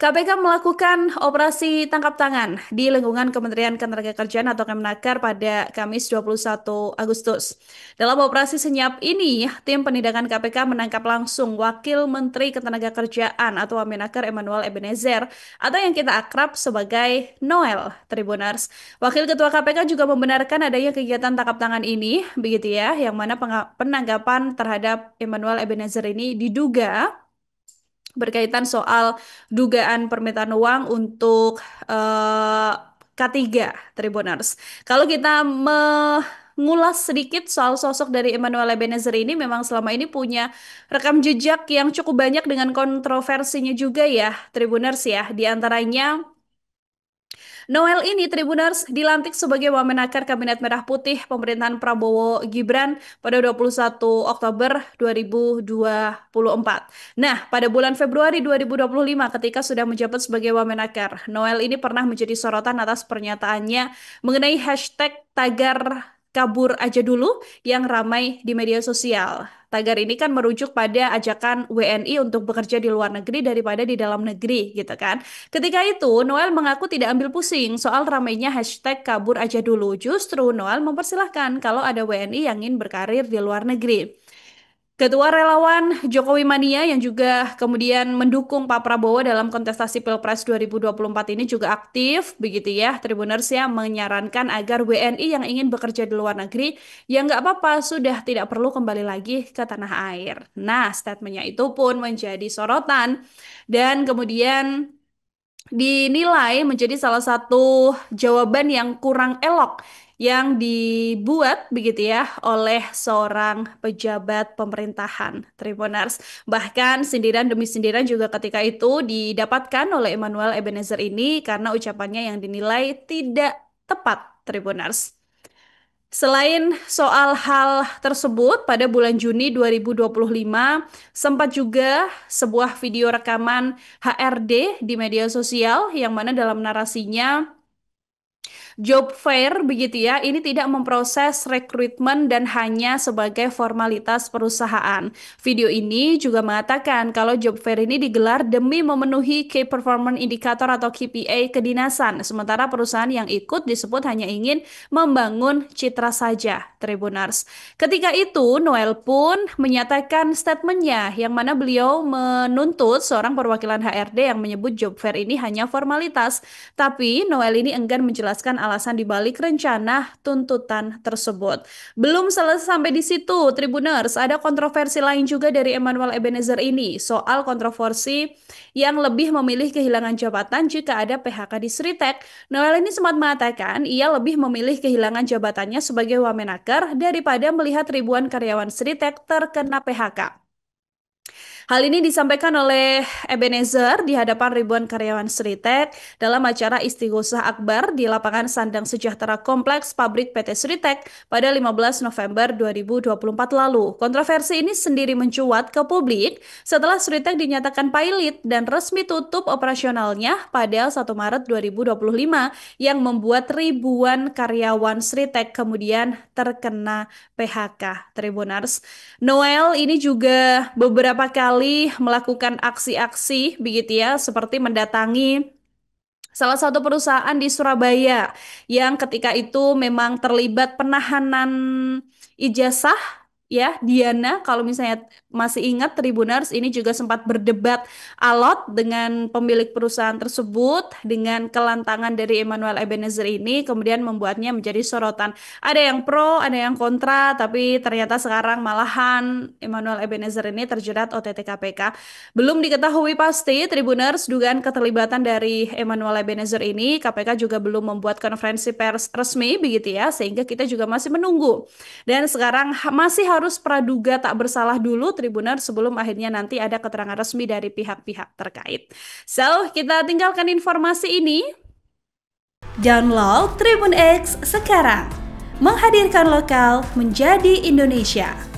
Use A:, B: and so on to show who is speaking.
A: KPK melakukan operasi tangkap tangan di lingkungan Kementerian Ketenagakerjaan atau Kemenaker pada Kamis 21 Agustus. Dalam operasi senyap ini, tim penindakan KPK menangkap langsung Wakil Menteri Ketenagakerjaan atau Wamenaker Emmanuel Ebenezer atau yang kita akrab sebagai Noel Tribuners. Wakil Ketua KPK juga membenarkan adanya kegiatan tangkap tangan ini, begitu ya, yang mana penangkapan terhadap Emmanuel Ebenezer ini diduga berkaitan soal dugaan permintaan uang untuk K3 Tribuners. Kalau kita mengulas sedikit soal sosok dari Emmanuel Ebenezer ini memang selama ini punya rekam jejak yang cukup banyak dengan kontroversinya juga ya Tribuners ya. Di antaranya Noel ini Tribuners dilantik sebagai Wamenakar Kabinet Merah Putih pemerintahan Prabowo Gibran pada 21 Oktober 2024. Nah, pada bulan Februari 2025 ketika sudah menjabat sebagai Wamenakar, Noel ini pernah menjadi sorotan atas pernyataannya mengenai hashtag tagar kabur aja dulu yang ramai di media sosial. Tagar ini kan merujuk pada ajakan WNI untuk bekerja di luar negeri daripada di dalam negeri gitu kan. Ketika itu, Noel mengaku tidak ambil pusing soal ramainya hashtag kabur aja dulu. Justru Noel mempersilahkan kalau ada WNI yang ingin berkarir di luar negeri. Ketua relawan Jokowi Mania yang juga kemudian mendukung Pak Prabowo dalam kontestasi Pilpres 2024 ini juga aktif, begitu ya, Tribuners ya, menyarankan agar WNI yang ingin bekerja di luar negeri, ya nggak apa-apa, sudah tidak perlu kembali lagi ke tanah air. Nah, statementnya itu pun menjadi sorotan dan kemudian dinilai menjadi salah satu jawaban yang kurang elok yang dibuat begitu ya oleh seorang pejabat pemerintahan Tribuners. Bahkan sindiran demi sindiran juga ketika itu didapatkan oleh Emmanuel Ebenezer ini karena ucapannya yang dinilai tidak tepat Tribuners. Selain soal hal tersebut, pada bulan Juni 2025 sempat juga sebuah video rekaman HRD di media sosial yang mana dalam narasinya job fair begitu ya, ini tidak memproses rekrutmen dan hanya sebagai formalitas perusahaan. Video ini juga mengatakan kalau job fair ini digelar demi memenuhi Key Performance Indicator atau KPI kedinasan, sementara perusahaan yang ikut disebut hanya ingin membangun citra saja, Tribuners. Ketika itu, Noel pun menyatakan statementnya yang mana beliau menuntut seorang perwakilan HRD yang menyebut job fair ini hanya formalitas, tapi Noel ini enggan menjelaskan alasan dibalik rencana tuntutan tersebut. Belum selesai sampai di situ, Tribuners, ada kontroversi lain juga dari Emmanuel Ebenezer ini soal kontroversi yang lebih memilih kehilangan jabatan jika ada PHK di Sritek. Noel ini sempat mengatakan ia lebih memilih kehilangan jabatannya sebagai Wamenaker daripada melihat ribuan karyawan Sritek terkena PHK. Hal ini disampaikan oleh Ebenezer di hadapan ribuan karyawan Sritek dalam acara Istighosah Akbar di lapangan Sandang Sejahtera Kompleks Pabrik PT Sritek pada 15 November 2024 lalu. Kontroversi ini sendiri mencuat ke publik setelah Sritek dinyatakan pilot dan resmi tutup operasionalnya pada 1 Maret 2025 yang membuat ribuan karyawan Sritek kemudian terkena PHK, Tribuners. Noel ini juga beberapa kali melakukan aksi-aksi begitu ya, seperti mendatangi salah satu perusahaan di Surabaya yang ketika itu memang terlibat penahanan ijazah ya Diana, kalau misalnya masih ingat Tribuners ini juga sempat berdebat alot dengan pemilik perusahaan tersebut dengan kelantangan dari Emmanuel Ebenezer ini kemudian membuatnya menjadi sorotan. Ada yang pro, ada yang kontra, tapi ternyata sekarang malahan Emmanuel Ebenezer ini terjerat OTT KPK. Belum diketahui pasti Tribuners dugaan keterlibatan dari Emmanuel Ebenezer ini, KPK juga belum membuat konferensi pers resmi begitu ya, sehingga kita juga masih menunggu. Dan sekarang masih harus praduga tak bersalah dulu Tribuners sebelum akhirnya nanti ada keterangan resmi dari pihak-pihak terkait. So, kita tinggalkan informasi ini. Download Tribun X sekarang. Menghadirkan lokal menjadi Indonesia.